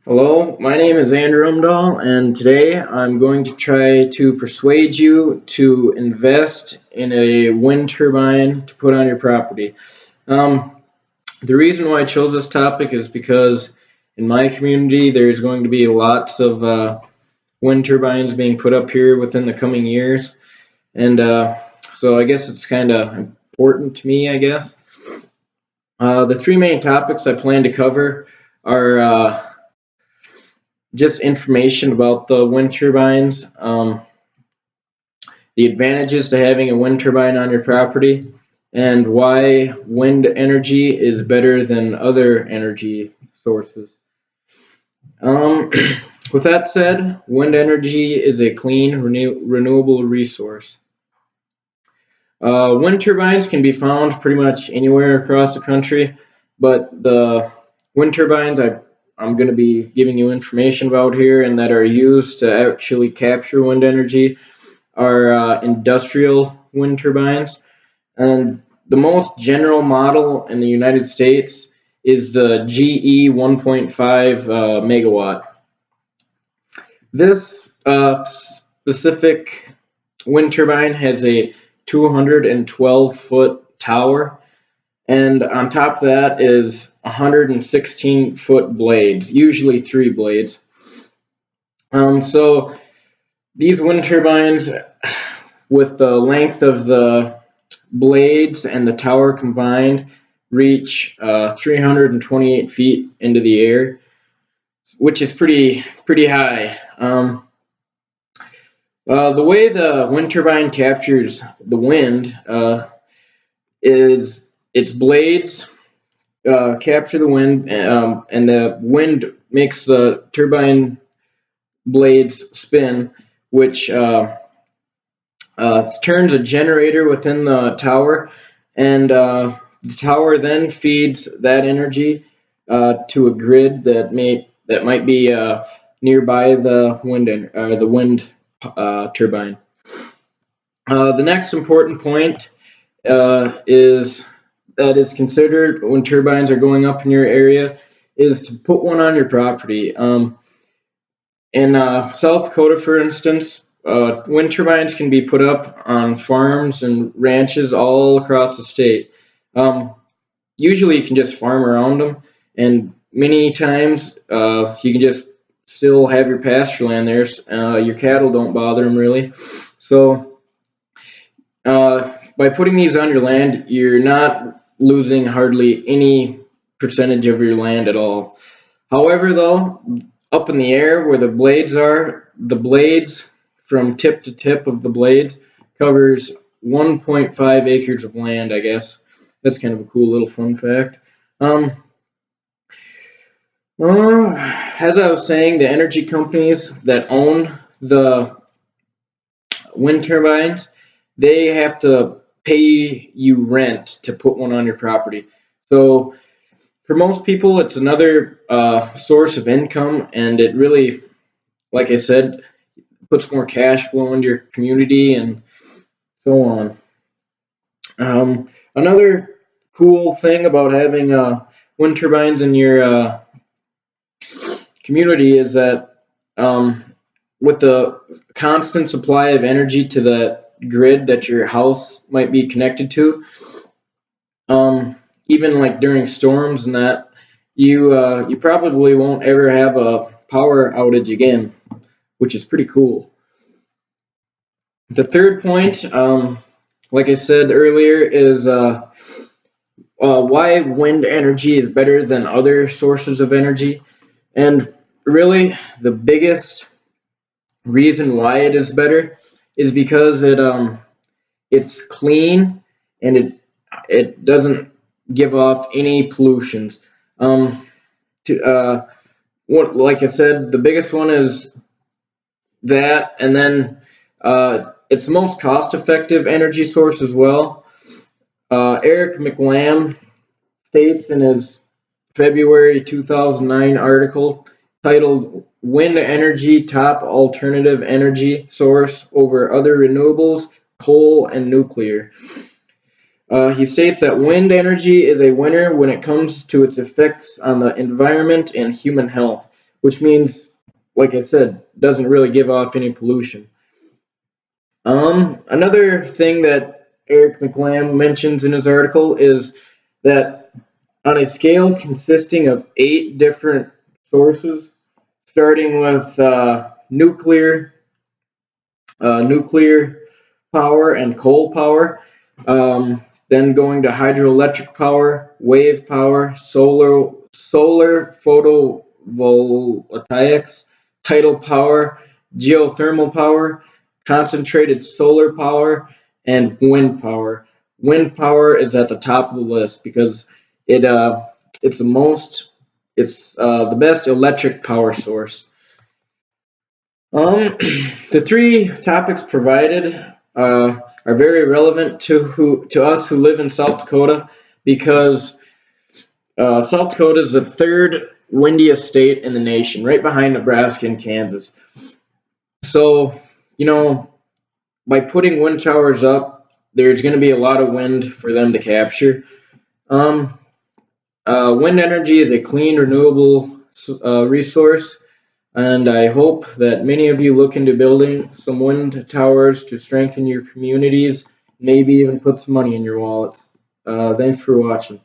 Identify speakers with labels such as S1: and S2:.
S1: Hello, my name is Andrew Umdahl, and today I'm going to try to persuade you to invest in a wind turbine to put on your property. Um, the reason why I chose this topic is because in my community there's going to be lots of wind turbines being put up here within the coming years, and so I guess it's kind of important to me, I guess. The three main topics I plan to cover are just information about the wind turbines, the advantages to having a wind turbine on your property, and why wind energy is better than other energy sources. Um, with that said, wind energy is a clean, renewable resource. Wind turbines can be found pretty much anywhere across the country, but the wind turbines I'm going to be giving you information about here and that are used to actually capture wind energy are industrial wind turbines. And the most general model in the United States is the GE 1.5 megawatt. This specific wind turbine has a 212-foot tower, and on top of that is 116-foot blades, usually three blades. So these wind turbines, with the length of the blades and the tower combined, reach 328 feet into the air, which is pretty high. The way the wind turbine captures the wind is its blades capture the wind, and the wind makes the turbine blades spin, which turns a generator within the tower, and the tower then feeds that energy to a grid that might be nearby the wind turbine. The next important point is that it's considered when turbines are going up in your area is to put one on your property. In South Dakota, for instance, wind turbines can be put up on farms and ranches all across the state. Usually, you can just farm around them, and many times you can just still have your pasture land there. Your cattle don't bother them really. So, by putting these on your land, you're not losing hardly any percentage of your land at all. However, though, up in the air where the blades are, the blades from tip to tip of the blades covers 1.5 acres of land, I guess. That's kind of a cool little fun fact. As I was saying, the energy companies that own the wind turbines, they have to pay you rent to put one on your property. So for most people, it's another source of income, and it really, like I said, puts more cash flow into your community and so on. Another cool thing about having wind turbines in your community is that with the constant supply of energy to the grid that your house might be connected to, even like during storms and that, you probably won't ever have a power outage again, which is pretty cool. The third point, like I said earlier, is why wind energy is better than other sources of energy. And really, the biggest reason why it is better is because it's clean and it doesn't give off any pollutions. Like I said, the biggest one is that, and then it's the most cost-effective energy source as well. Eric McLam states in his February 2009 article titled "Wind Energy Top Alternative Energy Source Over Other Renewables, Coal and Nuclear." He states that wind energy is a winner when it comes to its effects on the environment and human health. which means, like I said, doesn't really give off any pollution. Another thing that Eric McLam mentions in his article is that on a scale consisting of 8 different sources, starting with nuclear power and coal power, then going to hydroelectric power, wave power, solar photovoltaics, tidal power, geothermal power, concentrated solar power, and wind power. Wind power is at the top of the list because it it's the most it's the best electric power source. Um, the three topics provided are very relevant to us who live in South Dakota because South Dakota is the third windiest state in the nation, right behind Nebraska and Kansas. So, you know, by putting wind towers up, there's going to be a lot of wind for them to capture. Um, Wind energy is a clean, renewable resource. And I hope that many of you look into building some wind towers to strengthen your communities, maybe even put some money in your wallets. Thanks for watching.